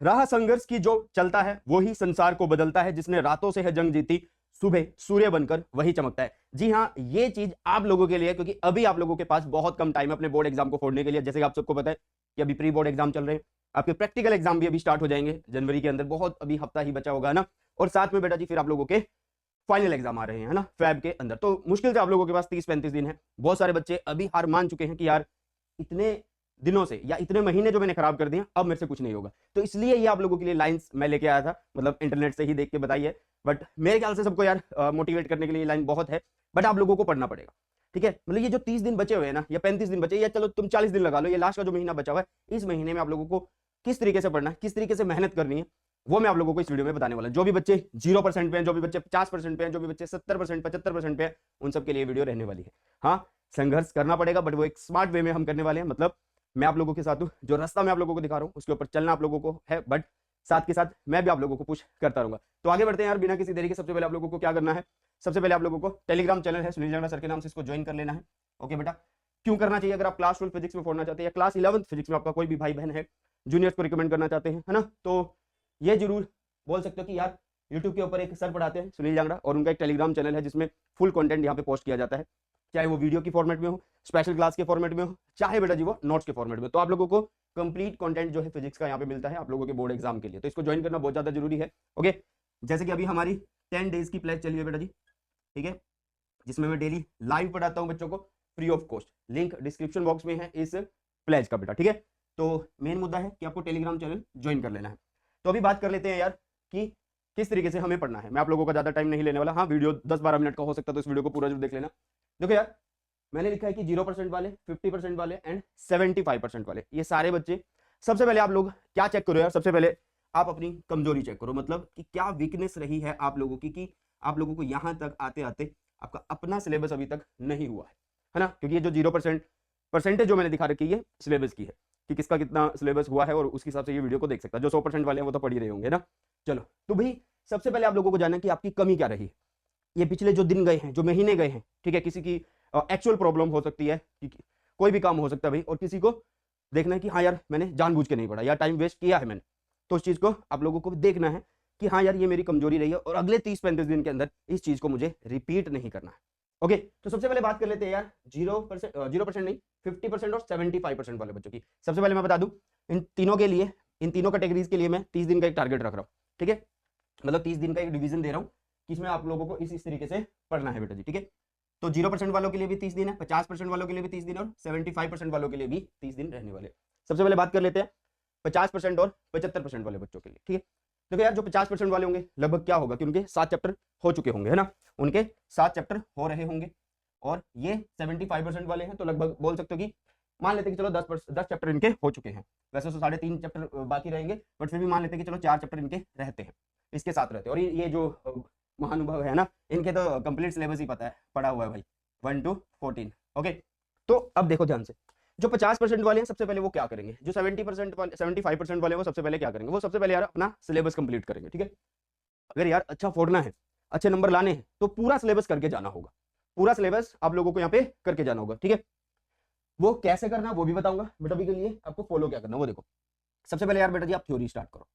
राह संघर्ष की जो चलता है वो ही संसार को बदलता है, जिसने रातों से है जंग जीती सुबह सूर्य बनकर वही चमकता है। जी हाँ, ये चीज आप लोगों के लिए, क्योंकि अभी आप लोगों के पास बहुत कम टाइम है अपने बोर्ड एग्जाम को फोड़ने के लिए। जैसे कि आप सबको पता है कि अभी प्री बोर्ड एग्जाम चल रहे हैं, आपके प्रैक्टिकल एग्जाम भी अभी स्टार्ट हो जाएंगे जनवरी के अंदर, बहुत अभी हफ्ता ही बचा होगा ना। और साथ में बेटा जी फिर आप लोगों के फाइनल एग्जाम आ रहे हैं, है ना, फैब के अंदर। तो मुश्किल से आप लोगों के पास 30-35 दिन है। बहुत सारे बच्चे अभी हार मान चुके हैं कि यार इतने दिनों से या इतने महीने जो मैंने खराब कर दिए, अब मेरे से कुछ नहीं होगा। तो इसलिए ये आप लोगों के लिए लाइंस मैं लेके आया था, मतलब इंटरनेट से ही देख के बताई है। बट मेरे ख्याल से सबको यार मोटिवेट करने के लिए लाइन बहुत है, बट आप लोगों को पढ़ना पड़ेगा, ठीक है। मतलब ये जो 30 दिन बचे हुए हैं ना, या 35 दिन बचे, या चलो तुम 40 दिन लगा लो, ये लास्ट का जो महीना बचा हुआ है, इस महीने में आप लोगों को किस तरीके से पढ़ना है, किस तरीके से मेहनत करनी है, वो मैं आप लोगों को इस वीडियो में बताने वाला हूं। जो भी बच्चे 0% पे हैं, जो भी बच्चे 50% पे हैं, जो भी बच्चे 70%, 75% पे हैं, उन सबके लिए वीडियो रहने वाली है। हाँ, संघर्ष करना पड़ेगा, बट वो एक स्मार्ट वे में हम करने वाले हैं। मतलब मैं आप लोगों के साथ हूं, जो रास्ता मैं आप लोगों को दिखा रहा हूं उसके ऊपर चलना आप लोगों को है, बट साथ के साथ मैं भी आप लोगों को पुश करता रहूंगा। तो आगे बढ़ते हैं यार, बिना किसी देरी के। सबसे पहले आप लोगों को क्या करना है, सबसे पहले आप लोगों को टेलीग्राम चैनल है सुनील जांगड़ा सर के नाम से, इसको ज्वाइन कर लेना है। ओके बेटा, क्यों करना चाहिए? अगर आप क्लास 12 फिजिक्स में फोड़ना चाहते हैं, या क्लास 11 फिजिक्स में आपका कोई भी भाई बहन है, जूनियर्स को रिकमेंड करना चाहते हैं, है ना, तो ये जरूर बोल सकते हो कि यार यूट्यूब के ऊपर एक सर पढ़ाते हैं सुनील जांगड़ा, और उनका एक टेलीग्राम चैनल है जिसमें फुल कंटेंट यहाँ पे पोस्ट किया जाता है, चाहे वो वीडियो की फॉर्मेट में हो, स्पेशल क्लास के फॉर्मेट में हो, चाहे बेटा जी वो नोट्स के फॉर्मेट में। तो आप लोगों को कंप्लीट कंटेंट जो है फिजिक्स का यहाँ पे मिलता है आप लोगों के बोर्ड एग्जाम के लिए, तो इसको ज्वाइन करना बहुत ज्यादा जरूरी है। ओके, जैसे कि अभी हमारी 10 डेज की प्लेज चली है बेटा जी, ठीक है, जिसमें मैं डेली लाइव पढ़ाता हूँ बच्चों को free of cost. Link description box में है इस प्लेज का बेटा, ठीक है। तो मेन मुद्दा है कि आपको टेलीग्राम चैनल ज्वाइन कर लेना है। तो अभी बात कर लेते हैं यार कि किस तरीके से हमें पढ़ना है। मैं आप लोगों का ज्यादा टाइम नहीं लेने वाला। हाँ, वीडियो 10-12 मिनट का हो सकता है, तो इस वीडियो को पूरा जरूर देख लेना। देखो यार, मैंने लिखा है कि 0% वाले, 50% वाले एंड 75% वाले, ये सारे बच्चे, सबसे पहले आप लोग क्या चेक करो यार, सबसे पहले आप अपनी कमजोरी चेक करो। मतलब कि क्या वीकनेस रही है आप लोगों की, कि आप लोगों को यहां तक आते आते आपका अपना सिलेबस अभी तक नहीं हुआ है ना। क्योंकि ये जो 0% परसेंटेज जो मैंने दिखा रखी है सिलेबस की है, कि किसका कितना सिलेबस हुआ है, और उसके हिसाब से ये वीडियो को देख सकता है। जो 100% वाले हैं वो तो पढ़ ही रहे होंगे ना। चलो, तो भाई सबसे पहले आप लोगों को जानना है कि आपकी कमी क्या रही है। ये पिछले जो दिन गए हैं, जो महीने गए हैं, ठीक है, किसी की एक्चुअल प्रॉब्लम हो सकती है, कि कोई भी काम हो सकता है भाई, और किसी को देखना है कि हाँ यार मैंने जानबूझ के नहीं पढ़ा या टाइम वेस्ट किया है मैंने। तो उस चीज को आप लोगों को देखना है कि हाँ यार ये मेरी कमजोरी रही है, और अगले 30-35 दिन के अंदर इस चीज को मुझे रिपीट नहीं करना है। ओके, तो सबसे पहले बात कर लेते हैं यार 0% नहीं, 50% और 75% वाले बच्चों की। सबसे पहले मैं बता दूं, इन तीनों के लिए, इन तीनों कैटेगरीज के लिए मैं 30 दिन का एक टारगेट रख रहा हूँ, ठीक है। मतलब 30 दिन का एक डिवीजन दे रहा हूँ कि इसमें आप लोगों को इस तरीके से पढ़ना है बेटा जी, ठीक है। तो 0% वालों के लिए भी 30 दिन है, 50% वालों के लिए भी 30 दिन, और 75% वालों के लिए भी 30 दिन रहने वाले। सबसे पहले बात कर लेते हैं 50% और 75% वाले बच्चों के लिए, ठीक है। देखो यार, जो 50% वाले होंगे, लगभग क्या होगा कि उनके 7 चैप्टर हो चुके होंगे, है ना, उनके 7 चैप्टर हो रहे होंगे। और ये 75% वाले हैं, तो लगभग बोल सकते हो कि मान लेते हैं कि चलो 10 चैप्टर इनके हो चुके हैं। वैसे तो 3.5 चैप्टर बाकी रहेंगे, बट फिर भी मान लेते हैं कि चलो 4 चैप्टर इनके रहते हैं, इसके साथ रहते हैं। और ये जो महानुभव है ना, इनके तो कंप्लीट सिलेबस ही पता है, पढ़ा हुआ है भाई, 1 to 14। ओके, तो अब देखो ध्यान से, जो 50% वाले हैं सबसे पहले वो क्या करेंगे, जो 70% वाले, 75% वाले वो सबसे पहले क्या करेंगे, वो सबसे पहले यार अपना सिलेबस कंप्लीट करेंगे, ठीक है। अगर यार अच्छा फोड़ना है, अच्छे नंबर लाने हैं, तो पूरा सिलेबस करके जाना होगा। पूरा सिलेबस आप लोगों को यहाँ पे करके जाना होगा, ठीक है। वो कैसे करना वो भी बताऊंगा, बट अभी के लिए आपको फॉलो क्या करना वो देखो। सबसे पहले यार बेटा जी आप थ्योरी स्टार्ट करो।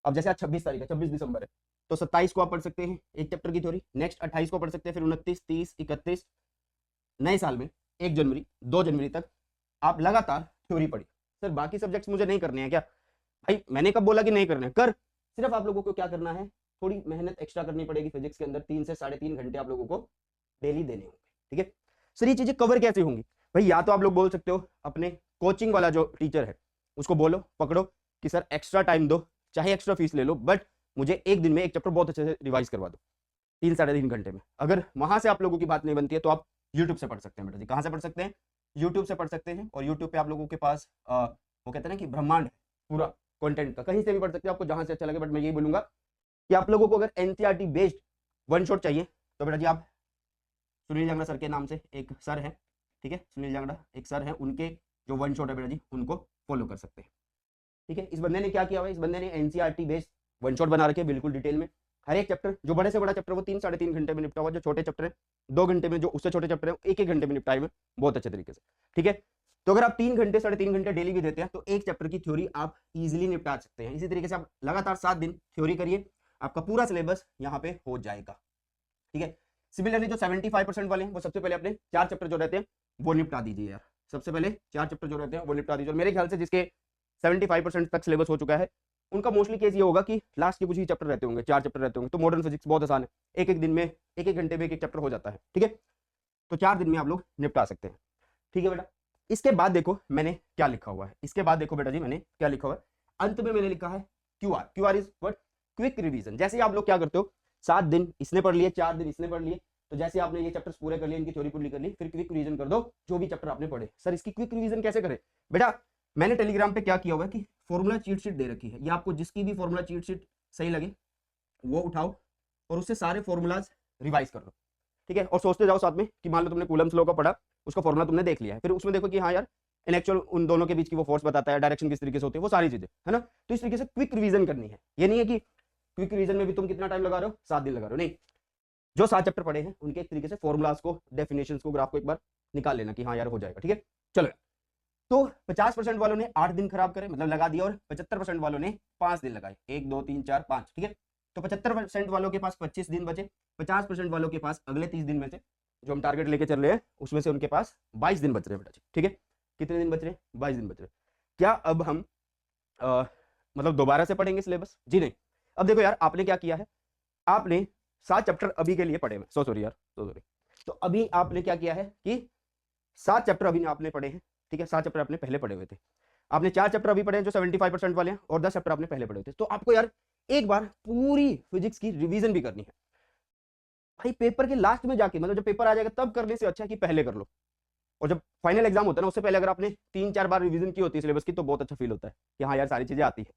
अब जैसे आज 26 तारीख है, 26 दिसंबर है, तो 27 को आप पढ़ सकते हैं एक चैप्टर की थ्योरी, नेक्स्ट 28 को पढ़ सकते हैं, फिर 29, 30, 31, नए साल में 1 जनवरी 2 जनवरी तक आप लगातार थ्योरी पढ़ी। सर बाकी सब्जेक्ट्स मुझे नहीं करने हैं क्या? भाई मैंने कब बोला कि नहीं करने, कर। सिर्फ आप लोगों को क्या करना है, थोड़ी मेहनत एक्स्ट्रा करनी पड़ेगी फिजिक्स के अंदर। 3 से 3.5 घंटे आप लोगों को डेली देने होंगे, ठीक है। सर ये चीजें कवर कैसे होंगी भाई? या तो आप लोग बोल सकते हो अपने कोचिंग वाला जो टीचर है उसको बोलो, पकड़ो कि सर एक्स्ट्रा टाइम दो, चाहे एक्स्ट्रा फीस ले लो, बट मुझे एक दिन में एक चैप्टर बहुत अच्छे से रिवाइज करवा दो 3-3.5 घंटे में। अगर वहां से आप लोगों की बात नहीं बनती है तो आप यूट्यूब से पढ़ सकते हैं बेटा जी। कहां से पढ़ सकते हैं? यूट्यूब से पढ़ सकते हैं। और यूट्यूब पे आप लोगों के पास वो कहते हैं ना कि ब्रह्मांड है पूरा कंटेंट का, कहीं से भी पढ़ सकते हैं, आपको जहां से अच्छा लगे। बट मैं यही बोलूंगा कि आप लोगों को अगर एनसीईआरटी बेस्ड वन शॉट चाहिए तो बेटा जी आप सुनील जांगड़ा सर के नाम से एक सर है, ठीक है, सुनील जांगड़ा एक सर है, उनके जो वन शॉट है बेटा जी उनको फॉलो कर सकते हैं, ठीक है। इस बंदे ने क्या किया हुआ है, इस बंदे ने एनसीईआरटी बेस्ड वन शॉट बना रखे बिल्कुल डिटेल में। हर एक चैप्टर, जो बड़े से बड़ा चैप्टर वो 3-3.5 घंटे में निपटा हुआ, जो छोटे चैप्टर है 2 घंटे में, जो उससे छोटे चैप्टर है 1-1 घंटे में निपटाए हुए बहुत अच्छे तरीके से, ठीक है। तो अगर आप 3 घंटे 3.5 घंटे डेली भी देते हैं तो एक चैप्टर की थ्योरी आप इजीली निपटा सकते हैं। इसी तरीके से आप लगातार 7 दिन थ्योरी करिए, आपका पूरा सिलेबस यहाँ पे हो जाएगा, ठीक है। सिमिलरली जो 75% वाले हैं वो सबसे पहले अपने 4 चैप्टर जो रहते हैं वो निपटा दीजिए यार, सबसे पहले 4 चैप्टर जो रहते हैं वो निपटा दीजिए। और मेरे ख्याल से जिसके 75% तक सिलेबस हो चुका है उनका मोस्टली केस ये होगा कि लास्ट के कुछ ही चैप्टर रहते होंगे, 4 चैप्टर रहते होंगे। तो मॉडर्न फिजिक्स बहुत आसान है, एक एक दिन में, एक घंटे में एक चैप्टर हो जाता है, ठीक है। तो 4 दिन में आप लोग निपटा सकते हैं, ठीक है बेटा। इसके बाद देखो मैंने क्या लिखा हुआ है, इसके बाद देखो बेटा जी मैंने क्या लिखा हुआ है, अंत में मैंने लिखा है QR is what, quick revision. जैसे आप लोग क्या करते हो, 7 दिन इसने पढ़ लिए, 4 दिन इसने पढ़ लिए, तो जैसे आपने ये चैप्टर्स पूरे कर लिए, इनकी थ्योरी पूरी कर ली, फिर क्विक रिवीजन कर दो जो भी चैप्टर आपने पढ़े। सर इसकी क्विक रिवीजन कैसे करें बेटा, मैंने टेलीग्राम पे क्या किया हुआ है कि फॉर्मूला चीट शीट दे रखी है, ये आपको जिसकी भी फॉर्मूला चीट शीट सही लगे वो उठाओ और उससे सारे फॉर्मूलाज रिवाइज कर लो, ठीक है। और सोचते जाओ साथ में कि मान लो तुमने कूलम्स लॉ का पढ़ा, उसका फॉर्मूला तुमने देख लिया है, फिर उसमें देखो कि हाँ यार इन एक्चुअल उन दोनों के बीच की वो फोर्स बताता है, डायरेक्शन किस तरीके से होती है, वो सारी चीजें है ना। तो इस तरीके से क्विक रिवीजन करनी है। ये नहीं है कि क्विक रिवीजन में भी तुम कितना टाइम लगा रहे हो, 7 दिन लगा रहे हो, नहीं। जो 7 चैप्टर पढ़े हैं उनके एक तरीके से फॉर्मुलाज को, डेफिनेशंस को, ग्राफ को एक बार निकाल लेना कि हाँ यार हो जाएगा, ठीक है। चलो तो 50% वालों ने 8 दिन खराब करे मतलब लगा दिया, और 75% वालों ने 5 दिन लगाए, 1 2 3 4 5, ठीक है। तो 75% वालों के पास 25 दिन बचे, 50% वालों के पास अगले 30 दिन में से जो हम टारगेट लेके चल रहे हैं उसमें से उनके पास 22 दिन बच रहे हैं बेटा, ठीक है। कितने दिन बच रहे हैं, 22 दिन बच रहे हैं। क्या अब हम मतलब दोबारा से पढ़ेंगे सिलेबस, जी नहीं। अब देखो यार आपने क्या किया है, आपने 7 चैप्टर अभी के लिए पढ़े हैं, सॉरी यार सॉरी। तो अभी आपने क्या किया है कि 7 चैप्टर अभी आपने पढ़े हैं, ठीक है। 7 चैप्टर आपने पहले पढ़े हुए थे, आपने 4 चैप्टर अभी पढ़े हैं जो 75% वाले हैं, और 10 चैप्टर आपने पहले पढ़े हुए थे। तो आपको यार एक बार पूरी फिजिक्स की रिवीजन भी करनी है भाई, पेपर के लास्ट में जाके, मतलब जब पेपर आ जाएगा तब करने से अच्छा है कि पहले कर लो। और जब फाइनल एग्जाम होता है ना उससे पहले अगर आपने 3-4 बार रिवीजन की होती है सिलेबस की तो बहुत अच्छा फील होता है कि हाँ यार सारी चीजें आती है।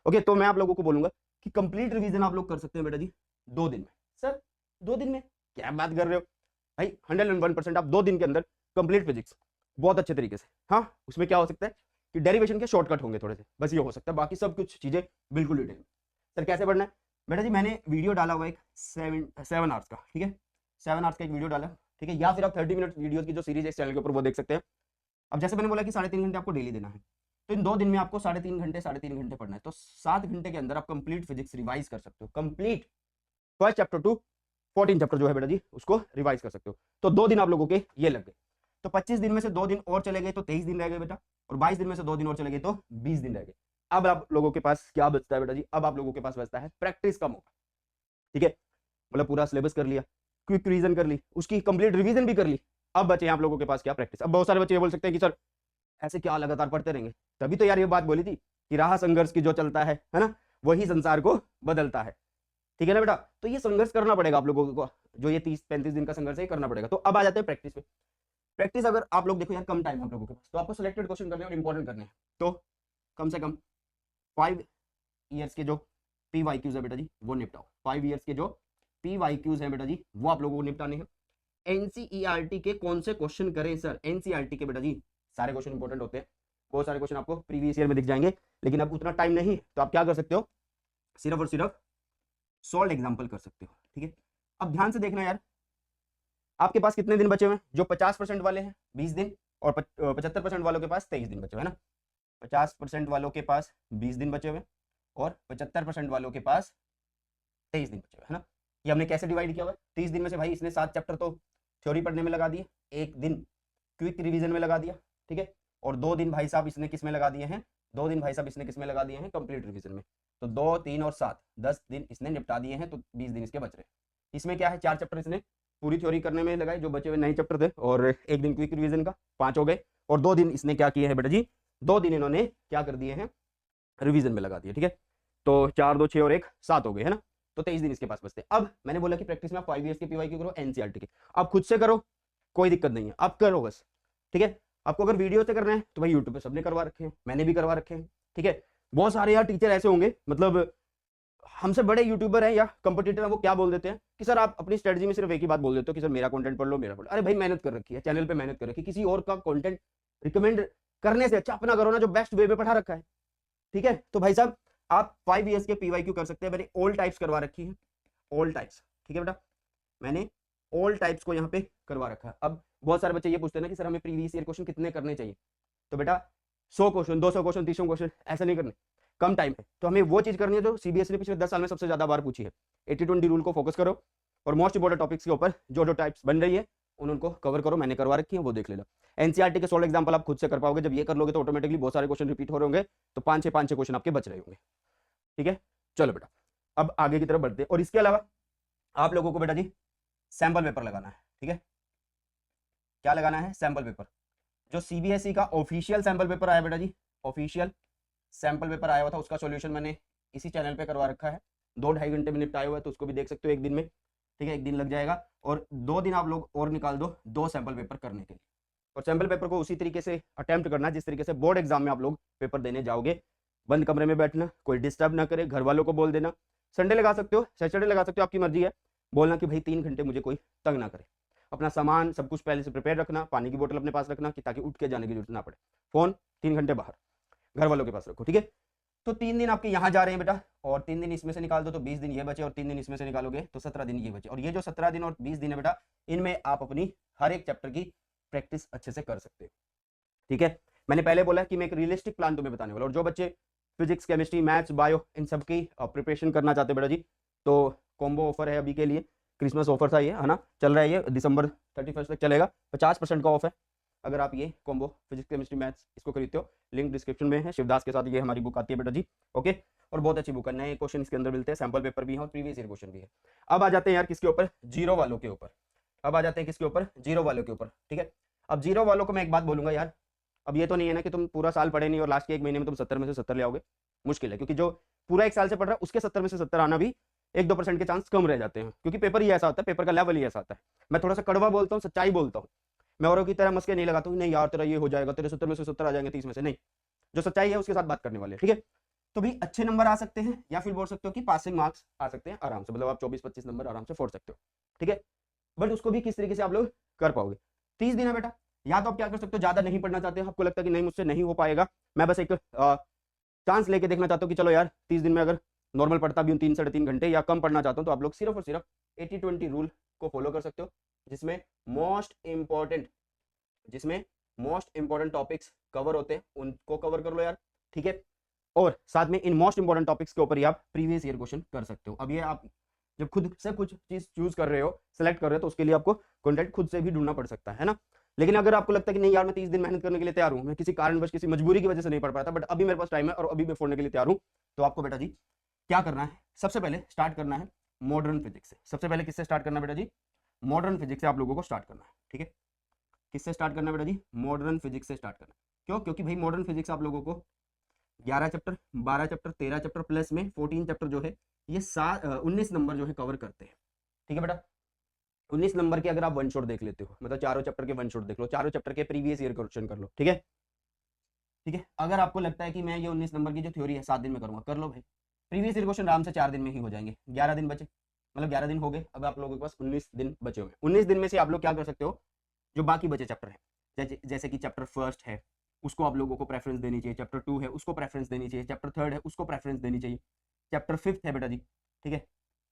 ओके, तो मैं आप लोगों को बोलूंगा कि कंप्लीट रिवीजन आप लोग कर सकते हैं बेटा जी 2 दिन में। सर 2 दिन में क्या बात कर रहे हो भाई, 101% आप 2 दिन के अंदर कंप्लीट फिजिक्स बहुत अच्छे तरीके से। हाँ उसमें क्या हो सकता है कि डेरिवेशन के शॉर्टकट होंगे थोड़े से, बस ये हो सकता है, बाकी सब कुछ चीजें बिल्कुल डिटेल। सर कैसे पढ़ना है बेटा जी, मैंने वीडियो डाला हुआ एक 7 आवर्स का, ठीक है, 7 आवर्स का एक वीडियो डाला, ठीक है। या फिर आप 30 मिनट वीडियोस की जो सीरीज है इस चैनल के ऊपर वो देख सकते हैं। अब जैसे मैंने बोला कि 3.5 घंटे आपको डेली देना है, तो इन 2 दिन में आपको 3.5 घंटे पढ़ना है, तो 7 घंटे के अंदर आप कंप्लीट फिजिक्स रिवाइज कर सकते हो, complete first chapter two 14 chapter जो है बेटा जी उसको रिवाइज कर सकते हो। तो 2 दिन आप लोगों के ये लग गए, तो 25 दिन में से 2 दिन और चले गए तो 23 दिन रह गए बेटा, और 22 दिन में से 2 दिन और चले गए तो 20 दिन रह गए। अब आप लोगों के पास क्या बचता है बेटा जी, अब आप लोगों के पास बचता है प्रैक्टिस का मौका, ठीक है। मतलब पूरा सिलेबस कर लिया, क्विक रिवीजन कर ली, उसकी कंप्लीट रिवीजन भी कर ली, अब बचे आप लोगों के पास क्या, प्रैक्टिस। अब बहुत सारे बच्चे ये बोल सकते हैं कि सर ऐसे क्या लगातार पढ़ते रहेंगे, तभी तो यार ये बात बोली थी कि राह संघर्ष की जो चलता है ना वही संसार को बदलता है, ठीक है ना बेटा। तो ये संघर्ष करना पड़ेगा आप लोगों को, जो ये 30-35 दिन का संघर्ष है करना पड़ेगा। तो अब आ जाते हैं प्रैक्टिस पे। प्रैक्टिस अगर आप लोग देखो यार कम टाइम आप लोगों के पास, तो आपको सिलेक्टेड क्वेश्चन करने और इंपॉर्टेंट करने हैं, तो कम से कम 5 ईयर्स के जो PYQs है बेटा जी वो निपटाओ। 5 ईयर्स के जो PYQs है बेटा जी वो आप लोगों को निपटाने हैं। NCERT के कौन से क्वेश्चन करें सर, NCERT के बेटा जी सारे क्वेश्चन इंपॉर्टेंट होते हैं, बहुत सारे क्वेश्चन आपको प्रीवियस ईयर में दिख जाएंगे, लेकिन अब उतना टाइम नहीं, तो आप क्या कर सकते हो, सिर्फ और सिर्फ सॉल्व एग्जाम्पल कर सकते हो, ठीक है। अब ध्यान से देखना यार, आपके पास कितने दिन बचे हुए हैं, जो 50% वाले हैं 20 दिन, और 75% वालों के पास 23 दिन बचे हुए हैं ना। 50% वालों के पास 20 दिन बचे हुए, और 75% वालों के पास 23 दिन बचे हुए है ना। ये हमने कैसे डिवाइड किया हुआ है, 30 दिन में से भाई इसने 7 चैप्टर तो थ्योरी पढ़ने में लगा दिए, 1 दिन क्विक रिवीजन में लगा दिया, ठीक है, और 2 दिन भाई साहब इसने किस में लगा दिए हैं, 2 दिन भाई साहब इसने किस में लगा दिए हैं, कंप्लीट रिवीजन में। तो 2 3 और 7 10 दिन इसने निपटा दिए हैं, तो 20 दिन इसके बच रहे। इसमें क्या है, 4 चैप्टर इसने पूरी थ्योरी करने में लगाए जो बचे हुए 9 चैप्टर थे, और 1 दिन क्विक रिवीजन का, 5 हो गए, और 2 दिन इसने क्या किए हैं बेटा जी, 2 दिन इन्होंने क्या कर दिए हैं, रिवीजन में लगा दिए, ठीक है। तो 4 2 6 और 1 7 हो गए है ना, तो 23 दिन इसके पास बचते हैं। अब मैंने बोला कि प्रैक्टिस में आप 5 ईयर्स के PYQ करो, NCERT के आप खुद से करो, कोई दिक्कत नहीं है, आप करो बस, ठीक है। आपको अगर वीडियो से करना है तो भाई यूट्यूब पे सबने करवा रखे हैं, मैंने भी करवा रखे हैं, ठीक है। बहुत सारे यार टीचर ऐसे होंगे, मतलब हमसे बड़े यूट्यूबर हैं या कंपटीटर हैं, वो क्या बोल देते हैं कि सर आप अपनी स्ट्रेटजी में सिर्फ एक ही बात बोल देते हो कि सर मेरा कंटेंट पढ़ लो, मेरा पढ़ लो। अरे भाई मेहनत कर रखी है, चैनल पे मेहनत कर रखी है, किसी और का कंटेंट रिकमेंड करने से अच्छा अपना करो ना, जो बेस्ट वे में पढ़ा रखा है, ठीक है। तो भाई साहब आप 5 ईयर्स के PYQ कर सकते हैं, मैंने ऑल टाइप्स करवा रखी है, ऑल टाइप्स, ठीक है बेटा, मैंने ऑल टाइप्स को यहाँ पे करवा रखा है। अब बहुत सारे बच्चे ये पूछते हैं ना कि सर हमें प्रीवियस ईयर क्वेश्चन कितने करने चाहिए, तो बेटा 100 क्वेश्चन, 200 क्वेश्चन, 300 क्वेश्चन ऐसा नहीं करने, कम टाइम है। तो हमें वो चीज करनी है जो सीबीएसई ने पिछले 10 साल में सबसे ज्यादा बार पूछी है। 80-20 रूल को फोकस करो और मोस्ट इंपोर्टेंट टॉपिक्स के ऊपर जो टाइप्स बन रही है उनको कवर करो। मैंने करवा रखी है, वो देख लेना। एनसीईआरटी के 16 एग्जांपल आप खुद से कर पाओगे। जब ये कर लोगे तो ऑटोमेटिकली बहुत सारे क्वेश्चन रिपीट हो रहे होंगे, तो 5-6 क्वेश्चन आपके बच रहे होंगे। ठीक है, चलो बेटा अब आगे की तरफ बढ़ते हैं। और इसके अलावा आप लोगों को बेटा जी सैंपल पेपर लगाना है। ठीक है, क्या लगाना है? Sample paper. जो सीबीएसई का ऑफिशियल सैंपल पेपर आया बेटा जी, ऑफिशियल सैंपल पेपर आया हुआ था, उसका सॉल्यूशन मैंने इसी चैनल पे करवा रखा है। 2-2.5 घंटे में निपटाया हुआ है, तो उसको भी देख सकते हो एक दिन में। ठीक है, एक दिन लग जाएगा और 2 दिन आप लोग और निकाल दो 2 सैंपल पेपर करने के लिए। और सैंपल पेपर को उसी तरीके से अटेम्प्ट करना जिस तरीके से बोर्ड एग्जाम में आप लोग पेपर देने जाओगे। बंद कमरे में बैठना, कोई डिस्टर्ब ना करे, घर वालों को बोल देना। संडे लगा सकते हो, सैटरडे लगा सकते हो, आपकी मर्जी है। बोलना कि भाई 3 घंटे मुझे कोई तंग ना करे। अपना सामान सब कुछ पहले से प्रिपेयर रखना, पानी की बोतल अपने पास रखना कि ताकि उठ के जाने की जरूरत ना पड़े। फोन 3 घंटे बाहर घर वालों के पास रखो। ठीक है, तो 3 दिन आपके यहाँ जा रहे हैं बेटा, और 3 दिन इसमें से निकाल दो तो 20 दिन ये बचे, और 3 दिन इसमें से निकालोगे तो 17 दिन ये बचे। और ये जो 17 दिन और 20 दिन है बेटा, इनमें आप अपनी हर एक चैप्टर की प्रैक्टिस अच्छे से कर सकते हो। ठीक है, मैंने पहले बोला कि मैं एक रियलिस्टिक प्लान तुम्हें बताने वाला। और जो बच्चे फिजिक्स, केमिस्ट्री, मैथ्स, बायो इन सब की प्रिपरेशन करना चाहते हैं बेटा जी, तो कॉम्बो ऑफर है अभी के लिए। क्रिसमस ऑफर था ये, है ना, चल रहा है ये दिसंबर 31 तक चलेगा। 50% का ऑफ है अगर आप ये कॉम्बो फिजिक्स, केमिस्ट्री, मैथ्स इसको खरीदते हो। लिंक डिस्क्रिप्शन में है। शिवदास के साथ ये हमारी बुक आती है बेटा जी। ओके, और बहुत अच्छी बुक है, नए क्वेश्चन इसके अंदर मिलते हैं, सैंपल पेपर भी है और प्रीवियस ईयर क्वेश्चन भी है। अब आ जाते हैं यार किसके ऊपर? जीरो वालों के ऊपर। अब आ जाते हैं किसके ऊपर? जीरो वालों के ऊपर। ठीक है, अब जीरो वालों को मैं एक बात बोलूंगा यार, अब ये तो नहीं है ना कि तुम पूरा साल पढ़े नहीं और लास्ट के 1 महीने में तुम 70 में से 70 ले आओगे। मुश्किल है, क्योंकि जो पूरा 1 साल से पढ़ रहा है उसके 70 में से 70 आना भी 1-2% के चांस कम रह जाते हैं, क्योंकि पेपर ही ऐसा होता है, पेपर का लेवल ही ऐसा होता है। मैं थोड़ा सा कड़वा बोलता हूँ, सच्चाई बोलता हूँ। मैं औरों की तरह मस्के नहीं लगाता हूँ, नहीं यार तेरा ये हो जाएगा, तेरे 70 में से 70 आ जाएंगे, 30 में से नहीं। जो सच्चाई है उसके साथ बात करने वाले। ठीक है, तो भी अच्छे नंबर आ सकते हैं, या फिर बोल सकते हो कि पासिंग मार्क्स आ सकते हैं आराम से, मतलब आप 24-25 नंबर आराम से फोड़ सकते हो। ठीक है, बट उसको भी किस तरीके से आप लोग कर पाओगे? 30 दिन है बेटा, या तो आप क्या कर सकते हो, ज्यादा नहीं पढ़ना चाहते हो, आपको लगता है कि नहीं मुझसे नहीं हो पाएगा, मैं बस एक चांस लेके देखना चाहता हूँ कि चलो यार 30 दिन में अगर नॉर्मल पढ़ता भी हूँ 3-3.5 घंटे या कम पढ़ना चाहता हूँ, तो आप लोग सिर्फ और सिर्फ 80-20 रूल को फॉलो कर सकते हो, जिसमें मोस्ट इंपॉर्टेंट टॉपिक्स कवर होते हैं, उनको कवर कर लो यार। ठीक है, और साथ में इन मोस्ट इंपॉर्टेंट टॉपिक्स के ऊपर ही आप प्रीवियस ईयर क्वेश्चन कर सकते हो। अब ये आप जब खुद से कुछ चीज चूज कर रहे हो, सेलेक्ट कर रहे हो, तो उसके लिए आपको कंटेंट खुद से भी ढूंढना पड़ सकता है ना। लेकिन अगर आपको लगता है कि नहीं यार मैं 30 दिन मेहनत करने के लिए तैयार हूं, मैं किसी कारणवश किसी मजबूरी की वजह से नहीं पढ़ पाया था, बट अभी मेरे पास टाइम है और अभी मैं फोड़ने के लिए तैयार हूं, तो आपको बेटा जी क्या करना है? सबसे पहले स्टार्ट करना है मॉडर्न फिजिक्स से। सबसे पहले किससे स्टार्ट करना है बेटा जी? मॉडर्न फिजिक्स से आप लोगों को स्टार्ट करना है। ठीक है, किससे स्टार्ट करना है बेटा जी? मॉडर्न फिजिक्स से स्टार्ट करना है। क्यों? क्योंकि भाई मॉडर्न फिजिक्स आप लोगों को 11 चैप्टर, 12 चैप्टर, 13 चैप्टर प्लस में 14 चैप्टर जो है, ये 19 नंबर जो है कवर करते हैं। ठीक है बेटा, 19 नंबर के अगर आप वन शॉट देख लेते हो, मतलब चारों चैप्टर के वन शॉट देख लो, चारों चैप्टर के प्रीवियस ईयर क्वेश्चन कर लो। ठीक है, ठीक है, अगर आपको लगता है कि मैं ये 19 नंबर की जो थ्योरी है 7 दिन में करूंगा, कर लो भाई। प्रीवियस ईयर क्वेश्चन आराम से 4 दिन में ही हो जाएंगे। 11 दिन बचे, मतलब 11 दिन हो गए, अब आप लोगों के पास 19 दिन बचे हुए। 19 दिन में से आप लोग क्या कर सकते हो, जो बाकी बचे चैप्टर है, जैसे कि चैप्टर फर्स्ट है उसको आप लोगों को प्रेफरेंस देनी चाहिए, चैप्टर 2 है उसको प्रेफरेंस देनी चाहिए, चैप्टर 3 है उसको प्रेफरेंस देनी चाहिए, चैप्टर 5 है बेटा जी। ठीक है,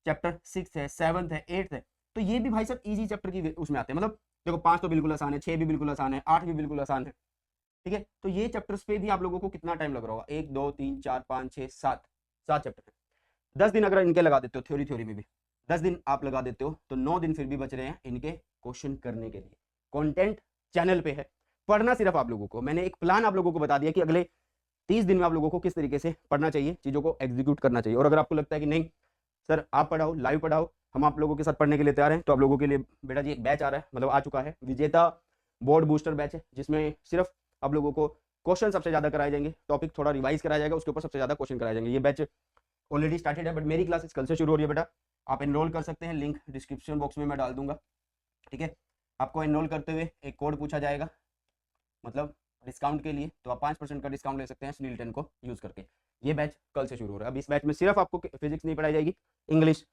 चैप्टर 6 है, 7 है, 8 है, तो ये भी भाई सब इजी चैप्टर की उसमें आते हैं। मतलब देखो 5 तो बिल्कुल आसान है, 6 भी बिल्कुल आसान है, 8 भी बिल्कुल आसान है। ठीक है, तो ये चैप्टर्स पे भी आप लोगों को कितना टाइम लग रहा होगा? 1 2 3 4 5 6 7 चैप्टर है। 10 दिन अगर इनके लगा देते हो, थ्योरी में भी 10 दिन आप लगा देते हो, तो 9 दिन फिर भी बच रहे हैं इनके क्वेश्चन करने के लिए। कंटेंट चैनल पे है, पढ़ना सिर्फ आप लोगों को। मैंने एक प्लान आप लोगों को बता दिया कि अगले 30 दिन में आप लोगों को किस तरीके से पढ़ना चाहिए, चीजों को एग्जीक्यूट करना चाहिए। और अगर आपको लगता है कि नहीं सर आप पढ़ाओ, लाइव पढ़ाओ, हम आप लोगों के साथ पढ़ने के लिए तैयार हैं, तो आप लोगों के लिए बेटा जी एक बैच आ रहा है, मतलब आ चुका है, विजेता बोर्ड बूस्टर बैच है, जिसमें सिर्फ आप लोगों को क्वेश्चन सबसे ज्यादा कराए जाएंगे, टॉपिक थोड़ा रिवाइज कराया जाएगा, उसके ऊपर सबसे ज्यादा क्वेश्चन कराए जाएंगे। ये बैच ऑलरेडी स्टार्टेड है, बट मेरी क्लासेस कल से शुरू हो रही है बेटा। आप एनरोल कर सकते हैं, लिंक डिस्क्रिप्शन बॉक्स में मैं डाल दूंगा। ठीक है, आपको एनरोल करते हुए एक कोड पूछा जाएगा, मतलब डिस्काउंट के लिए, तो आप 5% का डिस्काउंट ले सकते हैं सुनील 10 को यूज करके। ये बैच कल से शुरू हो रहा है। अब इस बैच में सिर्फ आपको फिजिक्स नहीं पढ़ाई जाएगी, English,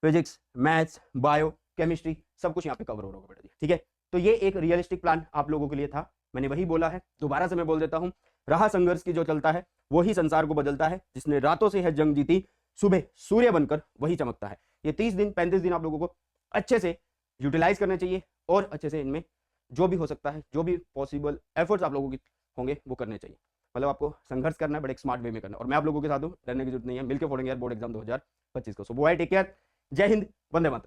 physics, maths, bio, chemistry सब कुछ यहाँ पे कवर हो रहा होगा बेटा जी। ठीक है, तो ये एक रियलिस्टिक प्लान आप लोगों के लिए था, मैंने वही बोला है, दोबारा से मैं बोल देता हूँ। रहा संघर्ष की जो चलता है वही संसार को बदलता है, जिसने रातों से है जंग जीती, सुबह सूर्य बनकर वही चमकता है। ये 30 दिन 35 दिन आप लोगों को अच्छे से यूटिलाइज करने चाहिए, और अच्छे से इनमें जो भी हो सकता है, जो भी पॉसिबल एफर्ट्स आप लोगों की होंगे वो करने चाहिए। मतलब आपको संघर्ष करना है बट एक स्मार्ट वे में करना है, और मैं आप लोगों के साथ हूँ, डरने की जरूरत नहीं है, मिलकर फोड़ेंगे यार बोर्ड एग्जाम 2025 को। सो बॉय टेक केयर, जय हिंद, वंदे मातरम।